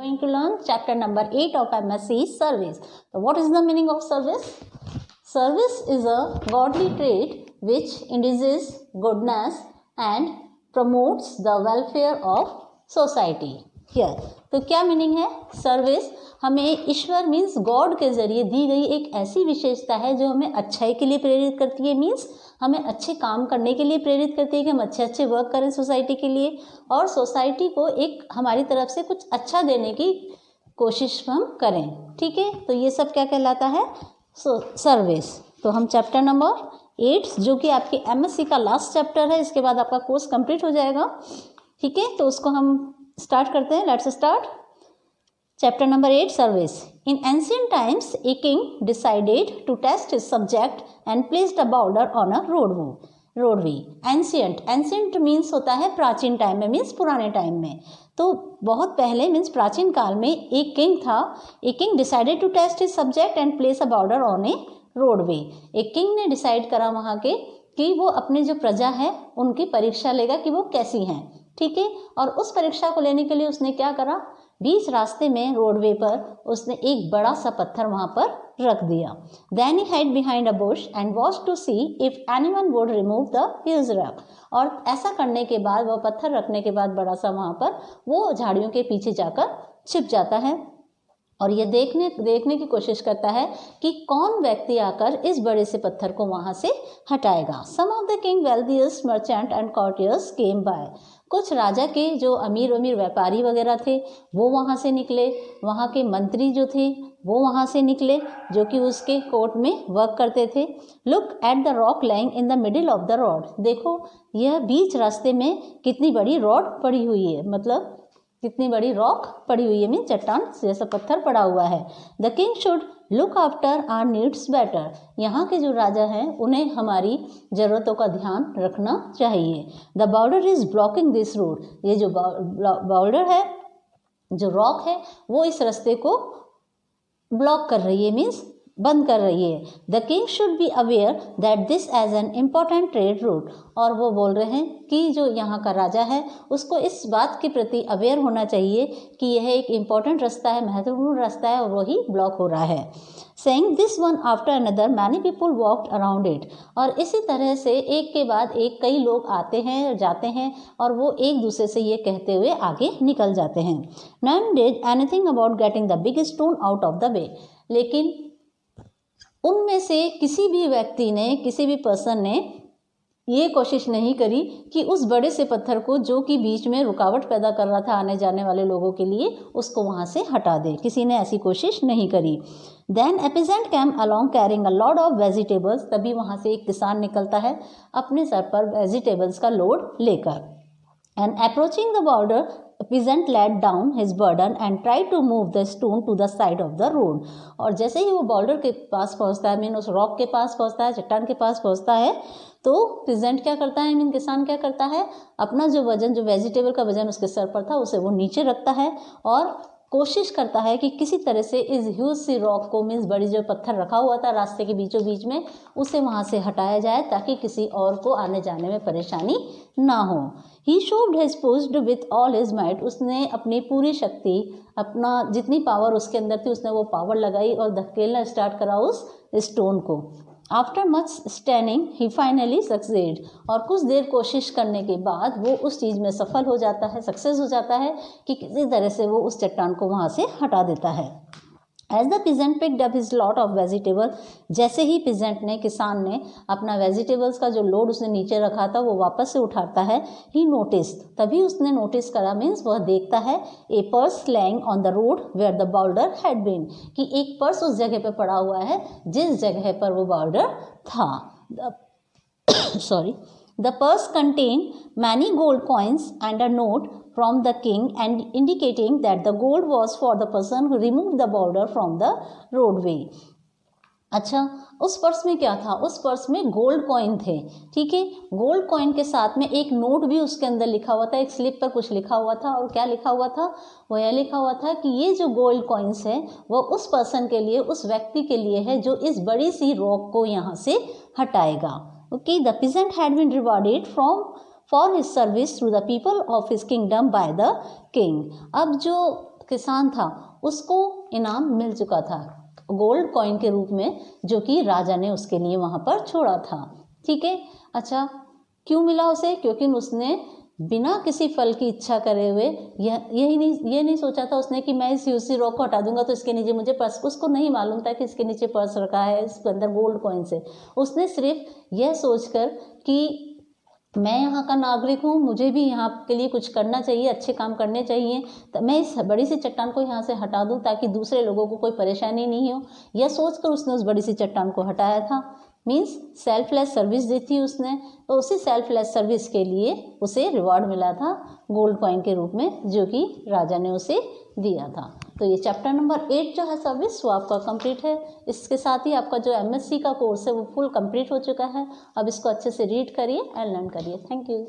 Going to learn chapter number 8 of MSc Service. So what is the meaning of service? Service is a godly trait which indicates goodness and promotes the welfare of society. Here, तो क्या meaning है? Service हमें ईश्वर means God के जरिए दी गई एक ऐसी विशेषता है जो हमें अच्छाई के लिए प्रेरित करती है, मीन्स हमें अच्छे काम करने के लिए प्रेरित करती है कि हम अच्छे अच्छे वर्क करें सोसाइटी के लिए और सोसाइटी को एक हमारी तरफ से कुछ अच्छा देने की कोशिश हम करें. ठीक है, तो ये सब क्या कहलाता है? सर्विस. तो हम चैप्टर नंबर 8 जो कि आपके एमएससी का लास्ट चैप्टर है, इसके बाद आपका कोर्स कंप्लीट हो जाएगा. ठीक है, तो उसको हम स्टार्ट करते हैं. Let's start. Chapter number 8 Service. In ancient times, a king decided to test his subject and placed a border on a roadway. Ancient means होता है प्राचीन टाइम में, मीन्स पुराने टाइम में. तो बहुत पहले मीन्स प्राचीन काल में एक किंग था. A king decided to test his subject and place a border on a roadway. एक किंग ने डिसाइड करा वहाँ के कि वो अपने जो प्रजा है उनकी परीक्षा लेगा कि वो कैसी हैं. ठीक है, और उस परीक्षा को लेने के लिए उसने क्या करा? बीच रास्ते में रोडवे पर उसने एक बड़ा सा पत्थर वहाँ पर रख दिया. Then he hid behind a bush and watched to see if anyone would remove the huge rock. और ऐसा करने के बाद वह पत्थर रखने के बाद बड़ा सा वहाँ पर वो झाड़ियों के पीछे जाकर छिप जाता है और ये देखने की कोशिश करता है कि कौन व्यक्ति आकर इस बड़े से पत्थर को वहाँ से हटाएगा. Some of the king wealthiest merchant and courtiers came by. कुछ राजा के जो अमीर व्यापारी वगैरह थे वो वहाँ से निकले. वहाँ के मंत्री जो थे वो वहाँ से निकले जो कि उसके कोर्ट में वर्क करते थे. Look at the rock lying in the middle of the road. देखो यह बीच रास्ते में कितनी बड़ी रॉड पड़ी हुई है, मतलब कितनी बड़ी रॉक पड़ी हुई है, मीन चट्टान जैसा पत्थर पड़ा हुआ है. The king should look after our needs better. यहाँ के जो राजा हैं उन्हें हमारी ज़रूरतों का ध्यान रखना चाहिए. The border is blocking this road. ये जो बॉर्डर है, जो रॉक है, वो इस रास्ते को ब्लॉक कर रही है, मीन्स बंद कर रही है. The king should be aware that this as an important trade route. और वो बोल रहे हैं कि जो यहाँ का राजा है उसको इस बात के प्रति अवेयर होना चाहिए कि यह एक इम्पॉर्टेंट रास्ता है, महत्वपूर्ण रास्ता है और वही ब्लॉक हो रहा है. Saying this one after another many people walked around it. और इसी तरह से एक के बाद एक कई लोग आते हैं और जाते हैं और वो एक दूसरे से ये कहते हुए आगे निकल जाते हैं. None did anything about getting the big stone out of the way. लेकिन उनमें से किसी भी व्यक्ति ने, किसी भी पर्सन ने ये कोशिश नहीं करी कि उस बड़े से पत्थर को जो कि बीच में रुकावट पैदा कर रहा था आने जाने वाले लोगों के लिए, उसको वहाँ से हटा दे. किसी ने ऐसी कोशिश नहीं करी. Then a peasant came along carrying a load of vegetables. तभी वहाँ से एक किसान निकलता है अपने सर पर वेजिटेबल्स का लोड लेकर. And approaching the border peasant laid down his burden and tried to move the stone to the side of the road. और जैसे ही वो बॉर्डर के पास पहुंचता है, मीन उस रॉक के पास पहुंचता है, चट्टान के पास पहुंचता है, तो peasant क्या करता है, मीन किसान क्या करता है, अपना जो वजन, जो वेजिटेबल का वजन उसके सर पर था उसे वो नीचे रखता है और कोशिश करता है कि किसी तरह से इस ह्यूज सी रॉक को, मीन्स बड़ी जो पत्थर रखा हुआ था रास्ते के बीचों बीच में, उसे वहाँ से हटाया जाए ताकि किसी और को आने जाने में परेशानी ना हो. He shoved his pushed with all his might. उसने अपनी पूरी शक्ति, अपना जितनी पावर उसके अंदर थी उसने वो पावर लगाई और धकेलना स्टार्ट करा उस स्टोन को. आफ्टर मच स्टैनिंग ही फाइनली सक्सेड. और कुछ देर कोशिश करने के बाद वो उस चीज़ में सफल हो जाता है, सक्सेस हो जाता है कि किसी तरह से वो उस चट्टान को वहाँ से हटा देता है. As the peasant picked up his lot of vegetable. जैसे ही पिजेंट ने, किसान ने अपना वेजिटेबल्स का जो लोड उसने नीचे रखा था वो वापस से उठाता है. He notice. तभी उसने नोटिस करा, मीन्स वह देखता है, a purse lying on the road where the border had been. कि एक पर्स उस जगह पे पड़ा हुआ है जिस जगह पर वो बॉर्डर था. The purse contained many gold coins and a note from the king and indicating that the gold was for the person who removed the border from the roadway. अच्छा, उस पर्स में क्या था? उस पर्स में gold coin थे. ठीक है, गोल्ड कॉइन के साथ में एक नोट भी उसके अंदर लिखा हुआ था, एक स्लिप पर कुछ लिखा हुआ था. और क्या लिखा हुआ था? वो यह लिखा हुआ था कि ये जो गोल्ड कॉइन्स है वो उस पर्सन के लिए, उस व्यक्ति के लिए है जो इस बड़ी सी रॉक को यहाँ से हटाएगा. Okay, the peasant had been rewarded for his service through the people of his kingdom by the king. अब जो किसान था उसको इनाम मिल चुका था गोल्ड कॉइन के रूप में, जो कि राजा ने उसके लिए वहाँ पर छोड़ा था। ठीक है, अच्छा क्यों मिला उसे? क्योंकि उसने बिना किसी फल की इच्छा करे हुए ये नहीं सोचा था उसने कि मैं इस यूसी रॉक को हटा दूंगा तो इसके नीचे मुझे पर्स, उसको नहीं मालूम था कि इसके नीचे पर्स रखा है, इसके अंदर गोल्ड कॉइन से। उसने सिर्फ यह सोचकर कि मैं यहाँ का नागरिक हूँ, मुझे भी यहाँ के लिए कुछ करना चाहिए, अच्छे काम करने चाहिए, तो मैं इस बड़ी सी चट्टान को यहाँ से हटा दूँ ताकि दूसरे लोगों को कोई परेशानी नहीं हो, यह सोचकर उसने उस बड़ी सी चट्टान को हटाया था। मीन्स सेल्फलेस सर्विस दी थी उसने, तो उसी सेल्फलेस सर्विस के लिए उसे रिवॉर्ड मिला था गोल्ड कॉइन के रूप में, जो कि राजा ने उसे दिया था। तो ये चैप्टर नंबर 8 जो है सर्विस, वो आपका कंप्लीट है। इसके साथ ही आपका जो एमएससी का कोर्स है वो फुल कंप्लीट हो चुका है। अब इसको अच्छे से रीड करिए एंड लर्न करिए। Thank you.